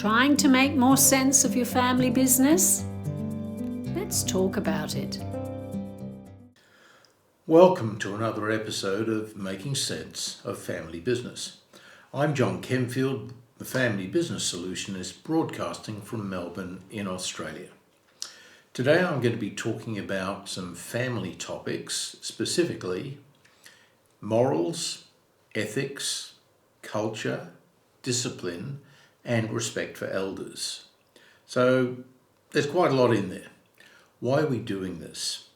Trying to make more sense of your family business? Let's talk about it. Welcome to another episode of Making Sense of Family Business. I'm John Kemfield, the Family Business Solutionist, broadcasting from Melbourne in Australia. Today I'm going to be talking about some family topics, specifically morals, ethics, culture, discipline, and respect for elders. So there's quite a lot in there. Why are we doing this?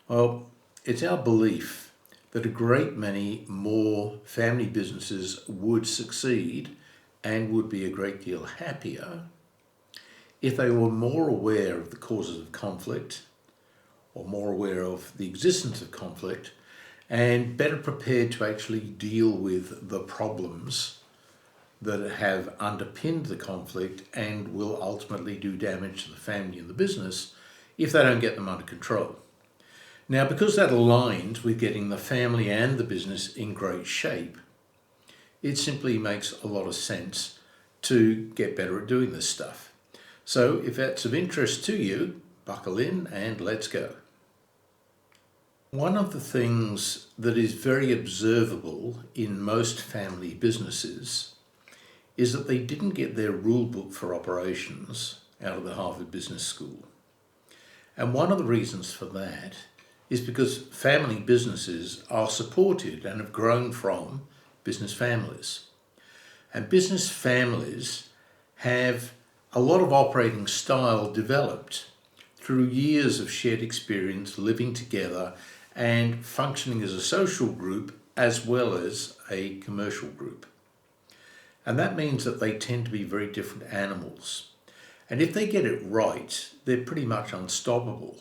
Well, it's our belief that a great many more family businesses would succeed and would be a great deal happier if they were more aware of the causes of conflict or more aware of the existence of conflict and better prepared to actually deal with the problems that have underpinned the conflict and will ultimately do damage to the family and the business if they don't get them under control. Now, because that aligns with getting the family and the business in great shape, it simply makes a lot of sense to get better at doing this stuff. So if that's of interest to you, buckle in and let's go. One of the things that is very observable in most family businesses is that they didn't get their rule book for operations out of the Harvard Business School. And one of the reasons for that is because family businesses are supported and have grown from business families. And business families have a lot of operating style developed through years of shared experience, living together and functioning as a social group as well as a commercial group. And that means that they tend to be very different animals. And if they get it right, they're pretty much unstoppable.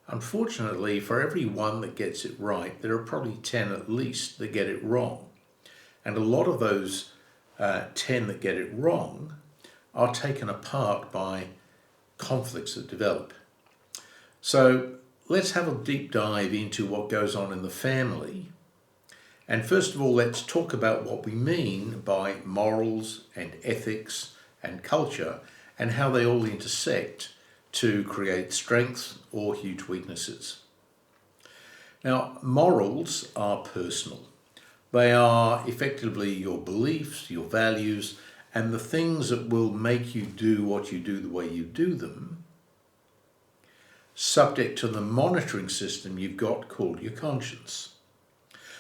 Unfortunately, for every one that gets it right, there are probably 10 at least that get it wrong. And a lot of those 10 that get it wrong are taken apart by conflicts that develop. So let's have a deep dive into what goes on in the family. And first of all, let's talk about what we mean by morals and ethics and culture and how they all intersect to create strengths or huge weaknesses. Now, morals are personal. They are effectively your beliefs, your values, and the things that will make you do what you do the way you do them, subject to the monitoring system you've got called your conscience.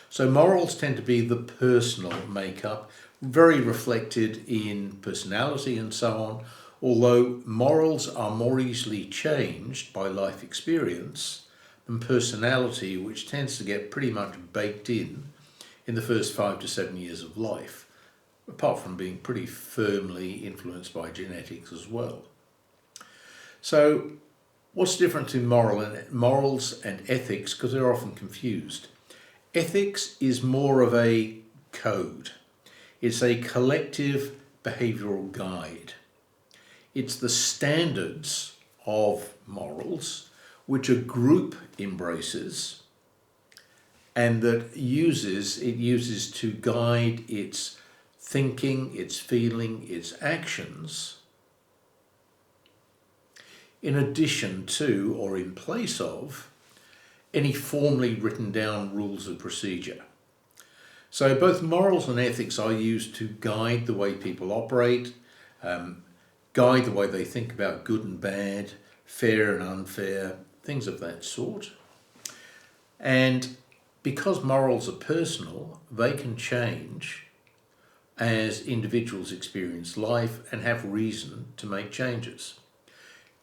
So morals tend to be the personal makeup, very reflected in personality and so on, although morals are more easily changed by life experience than personality, which tends to get pretty much baked in the first 5 to 7 years of life, apart from being pretty firmly influenced by genetics as well. So what's the difference in morals and ethics? Because they're often confused. Ethics is more of a code. It's a collective behavioral guide. It's the standards of morals which a group embraces and that it uses to guide its thinking, its feeling, its actions, in addition to or in place of any formally written down rules of procedure. So both morals and ethics are used to guide the way people operate, guide the way they think about good and bad, fair and unfair, things of that sort. And because morals are personal, they can change as individuals experience life and have reason to make changes.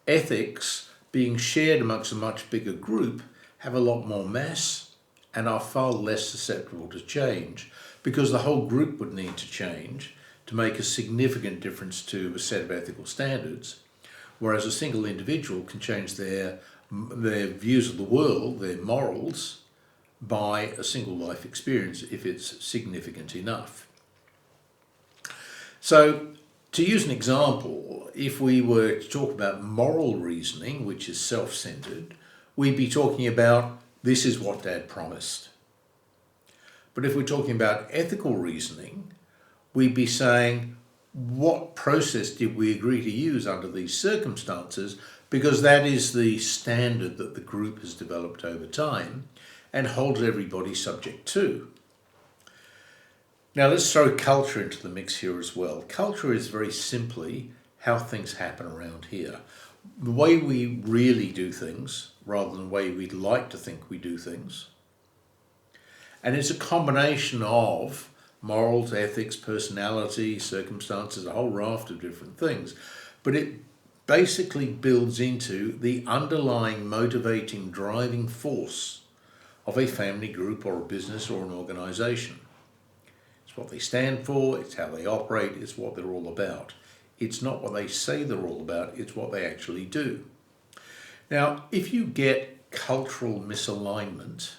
Ethics, being shared amongst a much bigger group, have a lot more mass and are far less susceptible to change because the whole group would need to change to make a significant difference to a set of ethical standards, whereas a single individual can change their views of the world, their morals, by a single life experience if it's significant enough. So to use an example, if we were to talk about moral reasoning, which is self-centered, we'd be talking about, this is what Dad promised. But if we're talking about ethical reasoning, we'd be saying, what process did we agree to use under these circumstances, because that is the standard that the group has developed over time and holds everybody subject to. Now let's throw culture into the mix here as well. Culture is very simply how things happen around here. The way we really do things rather than the way we'd like to think we do things. And it's a combination of morals, ethics, personality, circumstances, a whole raft of different things. But it basically builds into the underlying motivating driving force of a family group or a business or an organisation. It's what they stand for, it's how they operate, it's what they're all about. It's not what they say they're all about, it's what they actually do. Now, if you get cultural misalignment,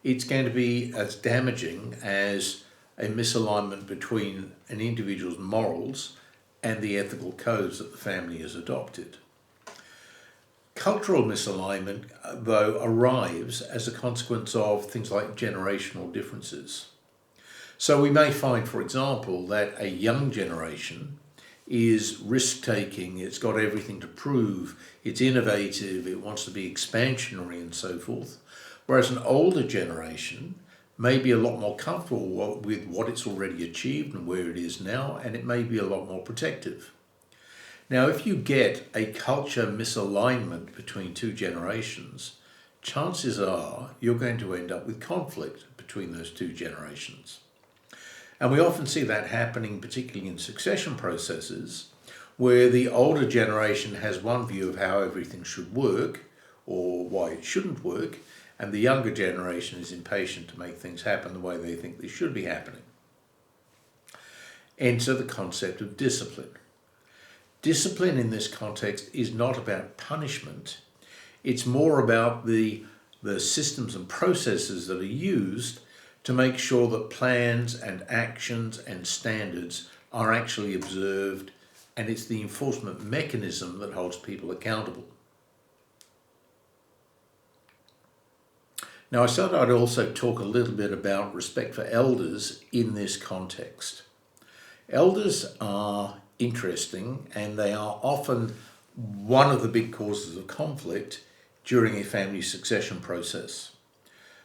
it's going to be as damaging as a misalignment between an individual's morals and the ethical codes that the family has adopted. Cultural misalignment, though, arrives as a consequence of things like generational differences. So we may find, for example, that a young generation is risk-taking, it's got everything to prove, it's innovative, it wants to be expansionary and so forth, whereas an older generation may be a lot more comfortable with what it's already achieved and where it is now, and it may be a lot more protective. Now, if you get a culture misalignment between two generations, chances are you're going to end up with conflict between those two generations. And we often see that happening, particularly in succession processes, where the older generation has one view of how everything should work or why it shouldn't work, and the younger generation is impatient to make things happen the way they think they should be happening. Enter the concept of discipline. Discipline in this context is not about punishment. It's more about the systems and processes that are used to make sure that plans and actions and standards are actually observed, and it's the enforcement mechanism that holds people accountable. Now, I said I'd also talk a little bit about respect for elders in this context. Elders are interesting, and they are often one of the big causes of conflict during a family succession process,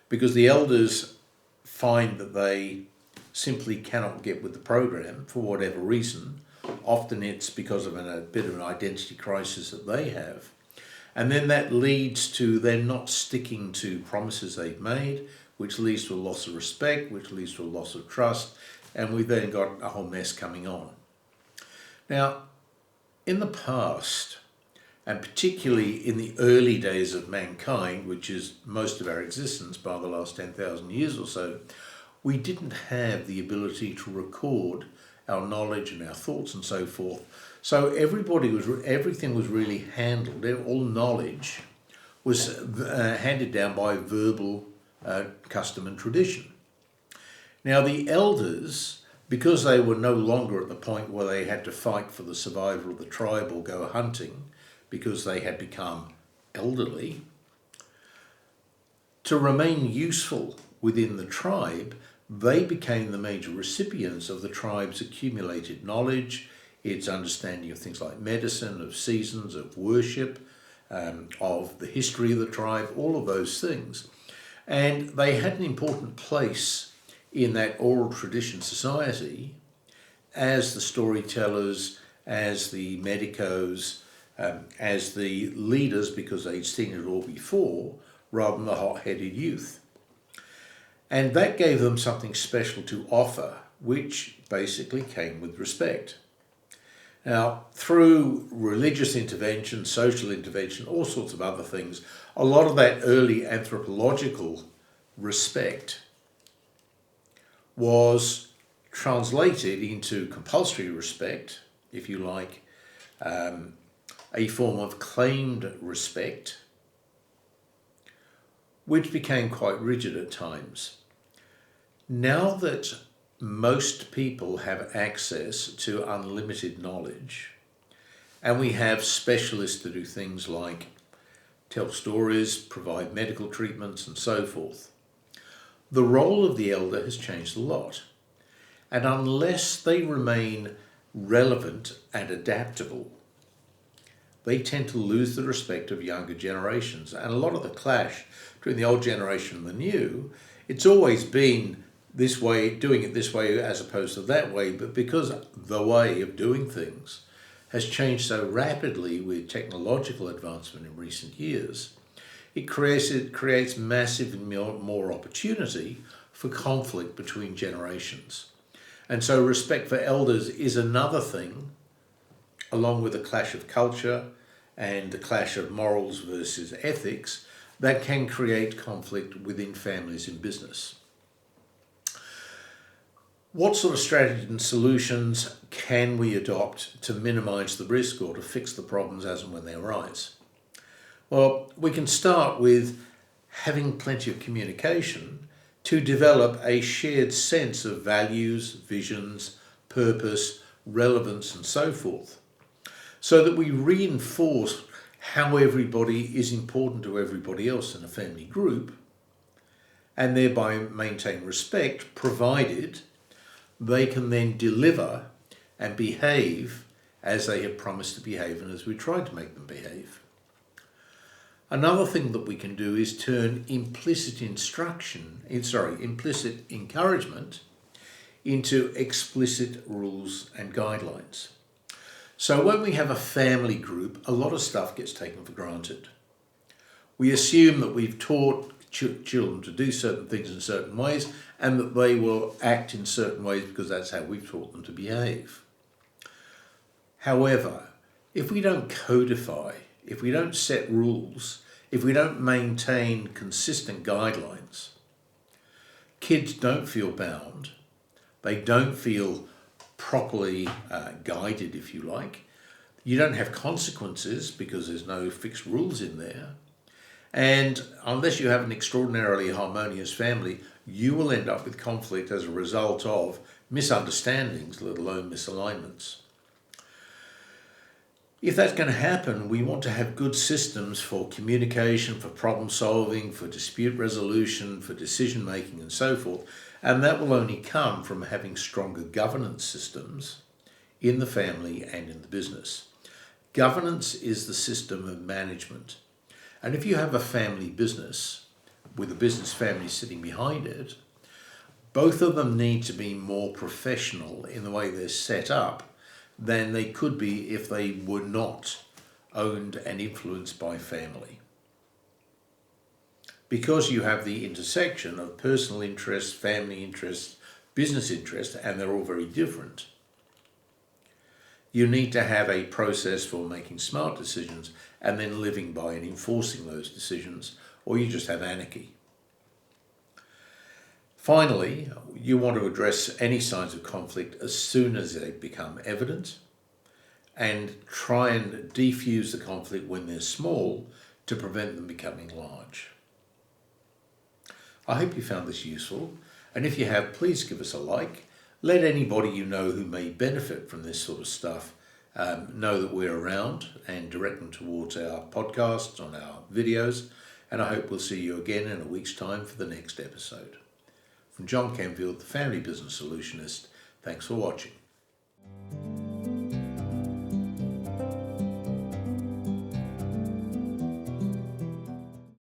because the elders find that they simply cannot get with the program for whatever reason. Often it's because of a bit of an identity crisis that they have. And then that leads to them not sticking to promises they've made, which leads to a loss of respect, which leads to a loss of trust, and we've then got a whole mess coming on. Now, in the past, and particularly in the early days of mankind, which is most of our existence by the last 10,000 years or so, we didn't have the ability to record our knowledge and our thoughts and so forth. So everything was really handled, all knowledge was handed down by verbal custom and tradition. Now the elders, because they were no longer at the point where they had to fight for the survival of the tribe or go hunting, because they had become elderly, to remain useful within the tribe, they became the major recipients of the tribe's accumulated knowledge, its understanding of things like medicine, of seasons, of worship, of the history of the tribe, all of those things. And they had an important place in that oral tradition society as the storytellers, as the medicos, as the leaders, because they'd seen it all before, rather than the hot-headed youth. And that gave them something special to offer, which basically came with respect. Now, through religious intervention, social intervention, all sorts of other things, a lot of that early anthropological respect was translated into compulsory respect, if you like, a form of claimed respect, which became quite rigid at times. Now that most people have access to unlimited knowledge, and we have specialists to do things like tell stories, provide medical treatments, and so forth, the role of the elder has changed a lot. And unless they remain relevant and adaptable, they tend to lose the respect of younger generations. And a lot of the clash between the old generation and the new, it's always been this way, doing it this way as opposed to that way, but because the way of doing things has changed so rapidly with technological advancement in recent years, it creates massive more opportunity for conflict between generations. And so respect for elders is another thing, along with the clash of culture and the clash of morals versus ethics, that can create conflict within families in business. What sort of strategies and solutions can we adopt to minimise the risk or to fix the problems as and when they arise? Well, we can start with having plenty of communication to develop a shared sense of values, visions, purpose, relevance, and so forth, so that we reinforce how everybody is important to everybody else in a family group, and thereby maintain respect, provided they can then deliver and behave as they have promised to behave and as we tried to make them behave. Another thing that we can do is turn implicit encouragement into explicit rules and guidelines. So when we have a family group, a lot of stuff gets taken for granted. We assume that we've taught children to do certain things in certain ways and that they will act in certain ways because that's how we've taught them to behave. However, if we don't codify, if we don't set rules, if we don't maintain consistent guidelines, kids don't feel bound, they don't feel properly guided, if you like. You don't have consequences because there's no fixed rules in there. And unless you have an extraordinarily harmonious family, you will end up with conflict as a result of misunderstandings, let alone misalignments. If that's going to happen, we want to have good systems for communication, for problem solving, for dispute resolution, for decision making and so forth. And that will only come from having stronger governance systems in the family and in the business. Governance is the system of management. And if you have a family business with a business family sitting behind it, both of them need to be more professional in the way they're set up than they could be if they were not owned and influenced by family. Because you have the intersection of personal interests, family interests, business interests, and they're all very different, you need to have a process for making smart decisions and then living by and enforcing those decisions, or you just have anarchy. Finally, you want to address any signs of conflict as soon as they become evident and try and defuse the conflict when they're small to prevent them becoming large. I hope you found this useful, and if you have, please give us a like. Let anybody you know who may benefit from this sort of stuff know that we're around, and direct them towards our podcasts, on our videos, and I hope we'll see you again in a week's time for the next episode. From John Kenfield, the Family Business Solutionist, thanks for watching.